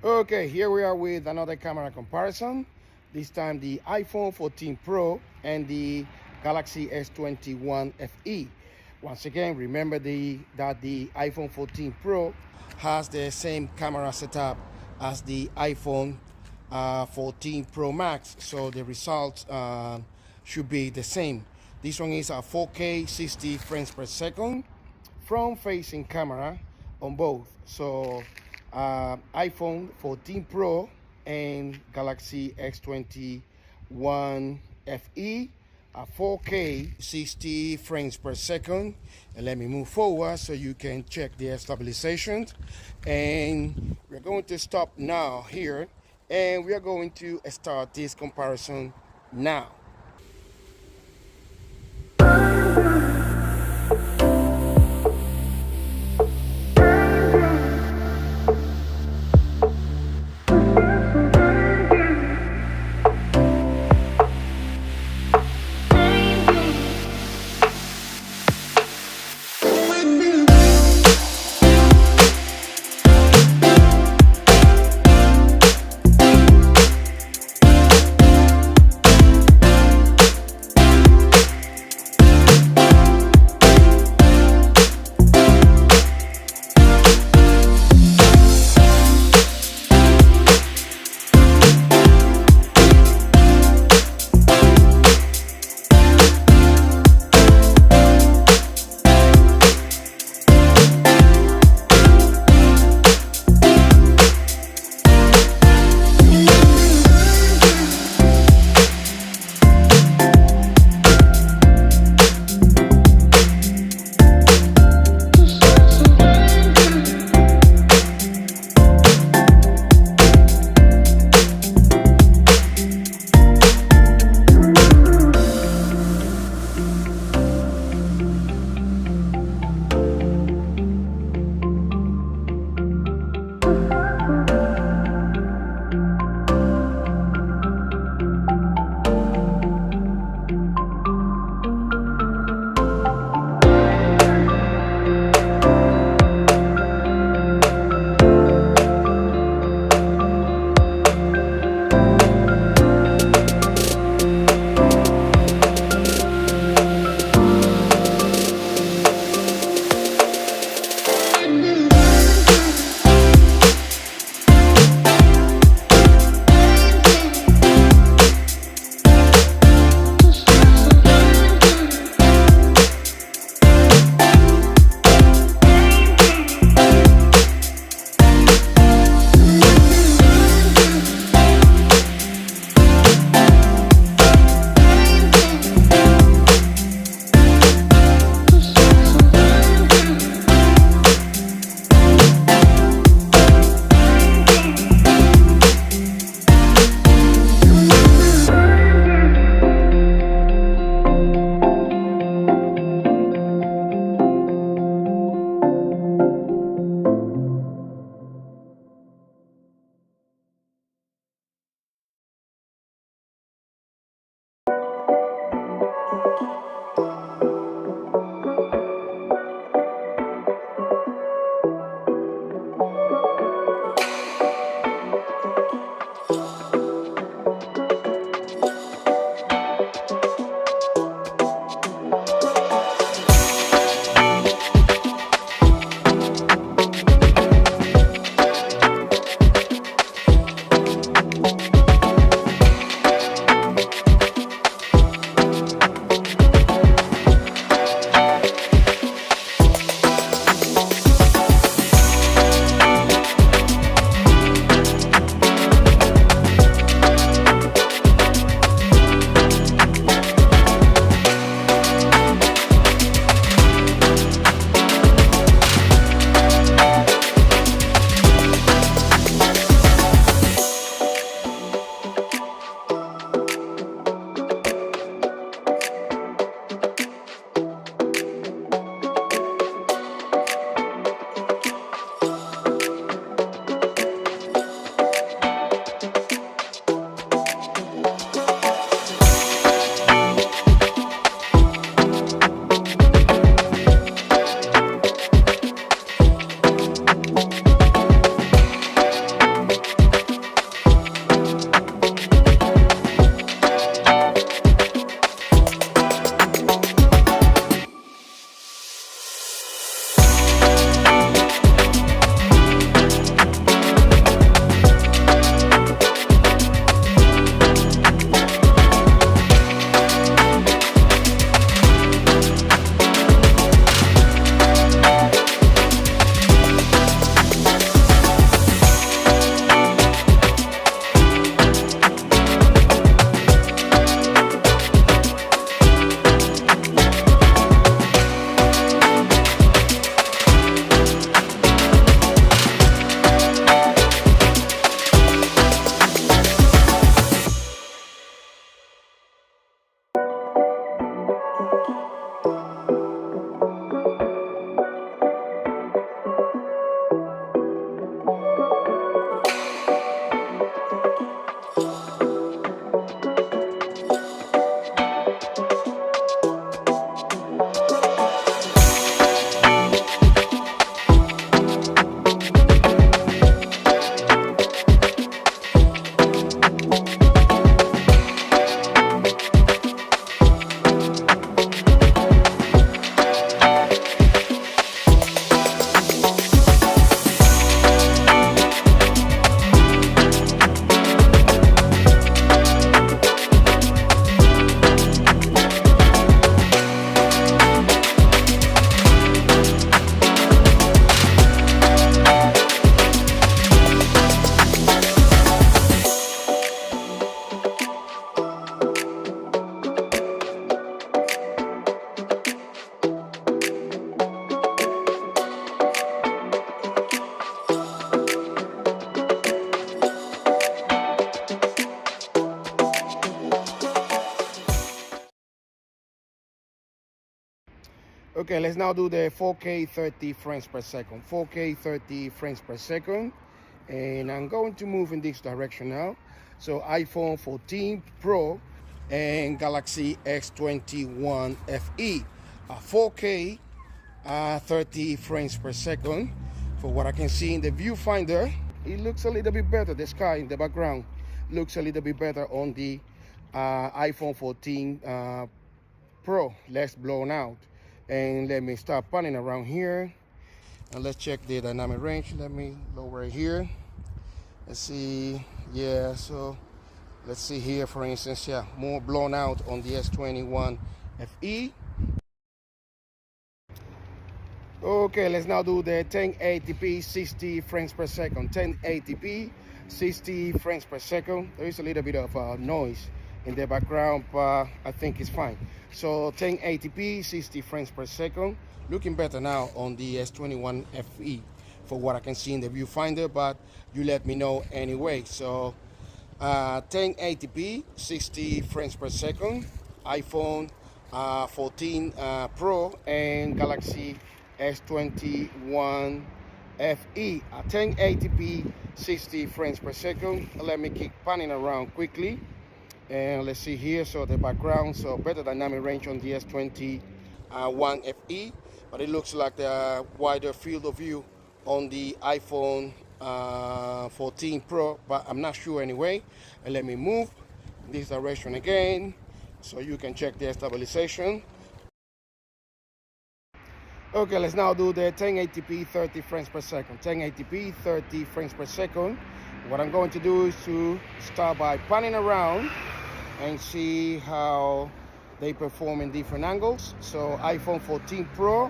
Okay, here we are with another camera comparison. This time the iPhone 14 Pro and the Galaxy S21 FE. Once again, remember that the iPhone 14 Pro has the same camera setup as the iPhone 14 Pro Max, so the results should be the same. This one is a 4K 60 frames per second front facing camera on both. So iPhone 14 Pro and Galaxy S21 FE, a 4K 60 frames per second. And let me move forward so you can check the stabilization. And we're going to stop now here, and we are going to start this comparison now. Okay, let's now do the 4K 30 frames per second. 4K 30 frames per second. And I'm going to move in this direction now. So iPhone 14 Pro and Galaxy S21 FE. 4K 30 frames per second. For what I can see in the viewfinder, it looks a little bit better. The sky in the background looks a little bit better on the iPhone 14 Pro, less blown out. And let me start panning around here and let's check the dynamic range. Let me lower it here. Let's see. Yeah, so let's see here, for instance. Yeah, more blown out on the S21 FE. Okay, let's now do the 1080p 60 frames per second. 1080p 60 frames per second. There is a little bit of noise in the background, but I think it's fine. So 1080p 60 frames per second, looking better now on the S21 FE for what I can see in the viewfinder, but you let me know anyway. So 1080p 60 frames per second, iPhone 14 Pro and Galaxy S21 FE at 1080p 60 frames per second. Let me keep panning around quickly. And let's see here, so the background, so better dynamic range on the S21 FE, but it looks like the wider field of view on the iPhone 14 Pro, but I'm not sure anyway. And let me move in this direction again, so you can check the stabilization. Okay, let's now do the 1080p 30 frames per second. 1080p 30 frames per second. What I'm going to do is to start by panning around and see how they perform in different angles. So iPhone 14 Pro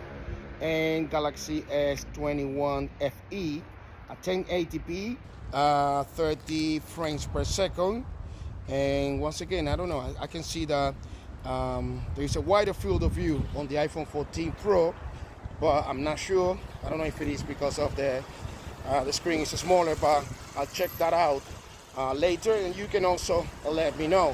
and Galaxy S21 FE at 1080p 30 frames per second. And once again, I don't know, I can see that there's a wider field of view on the iPhone 14 Pro, but I'm not sure. I don't know if it is because of the screen is smaller, but I'll check that out later, and you can also let me know.